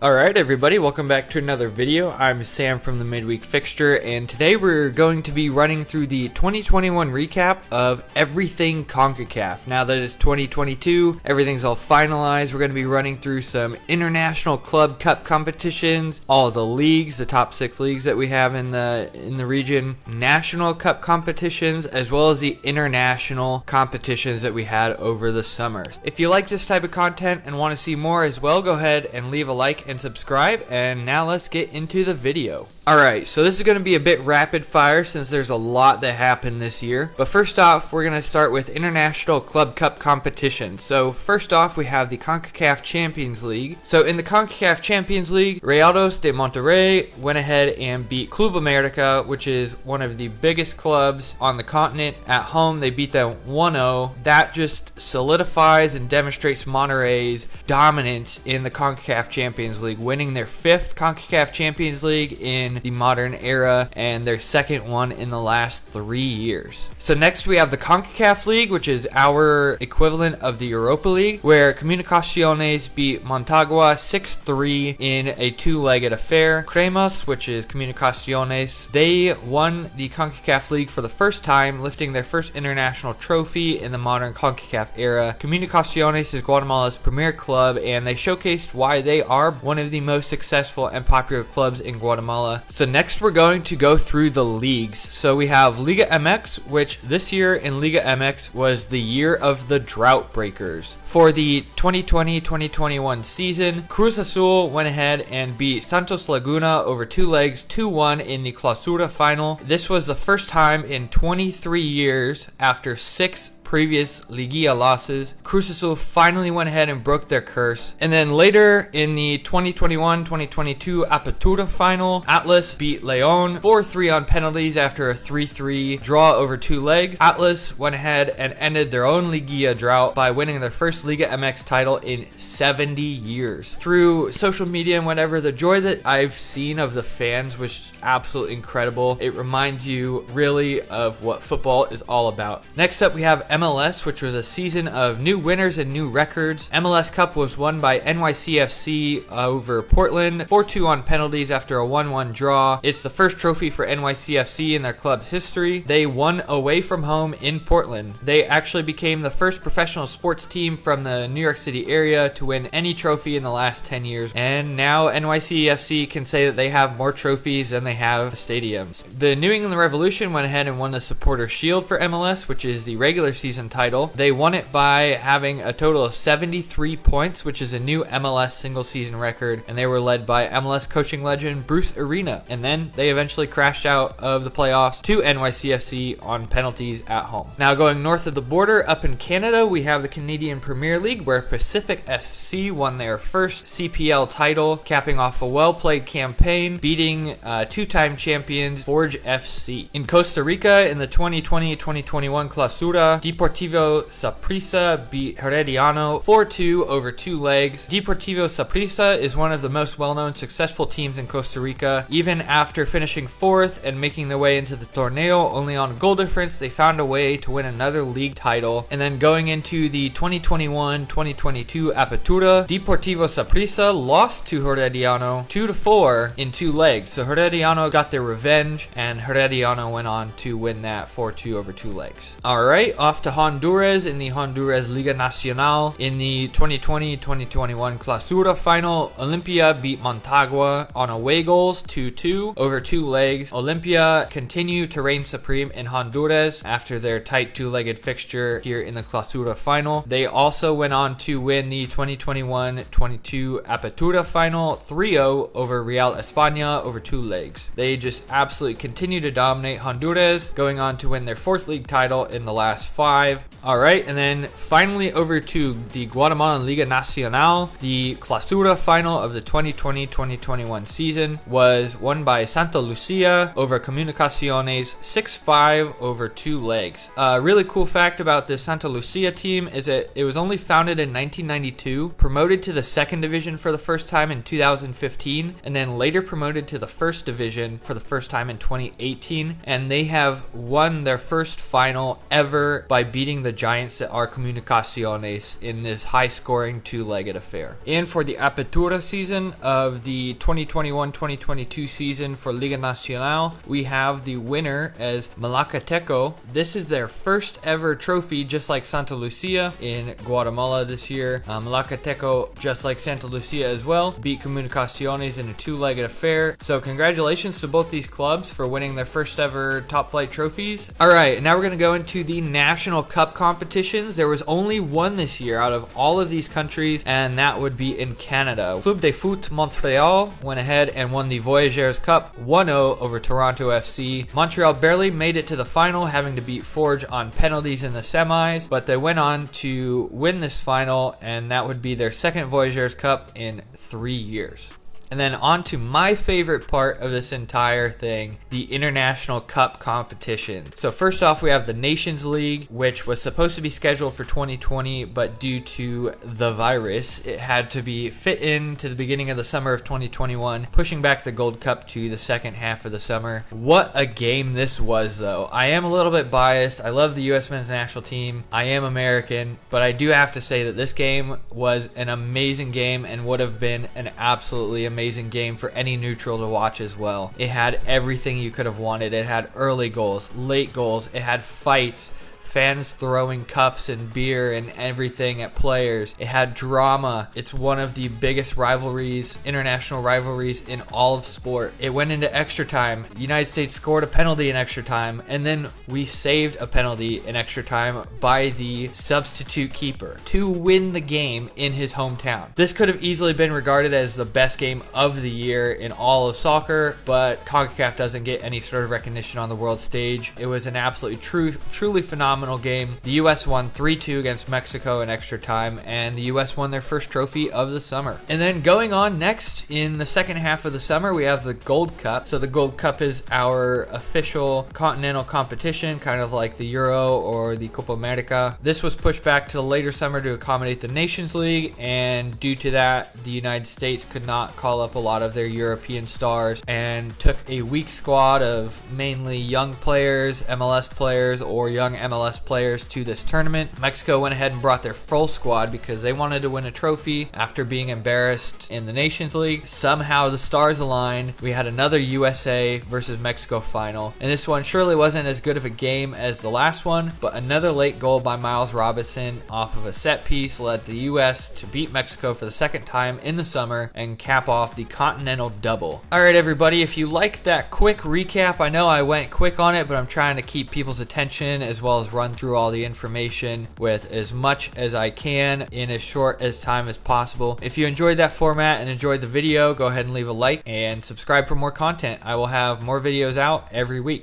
Alright everybody, welcome back to another video. I'm Sam from the Midweek Fixture, and today we're going to be running through the 2021 recap of everything Concacaf. Now that it's 2022, everything's all finalized. We're going to be running through some International Club Cup competitions, all the leagues, the top 6 leagues that we have in the region, National Cup competitions, as well as the international competitions that we had over the summers. If you like this type of content and want to see more as well, go ahead and leave a like and subscribe, and now let's get into the video. Alright, so this is going to be a bit rapid fire since there's a lot that happened this year. But first off, we're going to start with International Club Cup competition. So first off, we have the Concacaf Champions League. So in the Concacaf Champions League, Rayados de Monterrey went ahead and beat Club America, which is one of the biggest clubs on the continent. At home, they beat them 1-0. That just solidifies and demonstrates Monterrey's dominance in the Concacaf Champions League, winning their 5th Concacaf Champions League in the modern era and their 2nd one in the last 3 years. So next we have the Concacaf League, which is our equivalent of the Europa League, where Comunicaciones beat Montagua 6-3 in a 2-legged affair. Cremas, which is Comunicaciones, they won the Concacaf League for the first time, lifting their first international trophy in the modern Concacaf era. Comunicaciones is Guatemala's premier club, and they showcased why they are one of the most successful and popular clubs in Guatemala. So next we're going to go through the leagues. So we have Liga Mx, which this year in Liga Mx was the year of the drought breakers. For the 2020-2021 season, Cruz Azul went ahead and beat Santos Laguna over 2 legs, 2-1 in the Clausura final. This was the first time in 23 years after 6 previous Liguilla losses. Cruz Azul finally went ahead and broke their curse. And then later in the 2021-2022 Apertura final, Atlas beat León 4-3 on penalties after a 3-3 draw over 2 legs. Atlas went ahead and ended their own Liguilla drought by winning their first Liga MX title in 70 years. Through social media and whatever, the joy that I've seen of the fans was absolutely incredible. It reminds you really of what football is all about. Next up we have MLS, which was a season of new winners and new records. Mls Cup was won by NYCFC over Portland 4-2 on penalties after a 1-1 draw. It's the first trophy for NYCFC in their club's history. They won away from home in Portland. They actually became the first professional sports team from the New York City area to win any trophy in the last 10 years. And now NYCFC can say that they have more trophies than they have stadiums. The New England Revolution went ahead and won the Supporter Shield for MLS, which is the regular season title. They won it by having a total of 73 points, which is a new MLS single season record, and they were led by MLS coaching legend Bruce Arena. And then they eventually crashed out of the playoffs to NYCFC on penalties at home. Now going north of the border, up in Canada, we have the Canadian Premier League, where Pacific FC won their first CPL title, capping off a well-played campaign, beating 2-time champions Forge FC. In Costa Rica, in the 2020-2021 Clausura, Deportivo Saprissa beat Herediano 4-2 over 2 legs. Deportivo Saprissa is one of the most well-known successful teams in Costa Rica. Even after finishing 4th and making their way into the torneo only on goal difference, they found a way to win another league title. And then going into the 2021-2022 Apertura, Deportivo Saprissa lost to Herediano 2-4 in 2 legs. So Herediano got their revenge, and Herediano went on to win that 4-2 over 2 legs. Alright, off to Honduras in the Honduras Liga Nacional. In the 2020-2021 Clausura final, Olimpia beat Montagua on away goals 2-2 over 2 legs. Olimpia continue to reign supreme in Honduras after their tight 2-legged fixture here in the Clausura final. They also went on to win the 2021-22 Apertura final 3-0 over Real España over 2 legs. They just absolutely continue to dominate Honduras, going on to win their 4th league title in the last 5. Alright, and then finally over to the Guatemalan Liga Nacional. The Clausura final of the 2020-2021 season was won by Santa Lucia over Comunicaciones 6-5 over 2 legs. A really cool fact about this Santa Lucia team is that it was only founded in 1992, promoted to the 2nd division for the first time in 2015, and then later promoted to the 1st division for the first time in 2018, and they have won their first final ever by by beating the giants that are Comunicaciones in this high-scoring two-legged affair. And for the Apertura season of the 2021-2022 season for Liga Nacional, we have the winner as Malacateco. This is their first ever trophy, just like Santa Lucia in Guatemala this year. Malacateco, just like Santa Lucia as well, beat Comunicaciones in a two-legged affair. So congratulations to both these clubs for winning their first ever top flight trophies. Alright, now we're going to go into the National Cup competitions. There was only one this year out of all of these countries, and that would be in Canada. Club de Foot Montreal went ahead and won the Voyageurs Cup 1-0 over Toronto FC. Montreal barely made it to the final, having to beat Forge on penalties in the semis, but they went on to win this final, and that would be their second Voyageurs Cup in 3 years. And then on to my favorite part of this entire thing, the International Cup competition. So first off, we have the Nations League, which was supposed to be scheduled for 2020, but due to the virus, it had to be fit into the beginning of the summer of 2021, pushing back the Gold Cup to the second half of the summer. What a game this was, though. I am a little bit biased. I love the U.S. men's national team. I am American, but I do have to say that this game was an amazing game and would have been an absolutely amazing game for any neutral to watch as well. It had everything you could have wanted. It had early goals, late goals, it had fights, fans throwing cups and beer and everything at players. It had drama. It's one of the biggest rivalries, international rivalries in all of sport. It went into extra time. The United States scored a penalty in extra time, and then we saved a penalty in extra time by the substitute keeper to win the game in his hometown. This could have easily been regarded as the best game of the year in all of soccer, but Concacaf doesn't get any sort of recognition on the world stage. It was an absolutely truly phenomenal game. The U.S. won 3-2 against Mexico in extra time, and the U.S. won their first trophy of the summer. And then going on next, in the second half of the summer, we have the Gold Cup. So the Gold Cup is our official continental competition, kind of like the Euro or the Copa America. This was pushed back to the later summer to accommodate the Nations League, and due to that, the United States could not call up a lot of their European stars and took a weak squad of mainly young players, MLS players, or young MLS players to this tournament. Mexico went ahead and brought their full squad because they wanted to win a trophy after being embarrassed in the Nations League. Somehow the stars aligned. We had another USA versus Mexico final, and this one surely wasn't as good of a game as the last one, but another late goal by Miles Robinson off of a set piece led the US to beat Mexico for the second time in the summer and cap off the continental double. Alright everybody, if you like that quick recap, I know I went quick on it, but I'm trying to keep people's attention as well as run through all the information with as much as I can in as short as time as possible. If you enjoyed that format and enjoyed the video, go ahead and leave a like and subscribe for more content. I will have more videos out every week.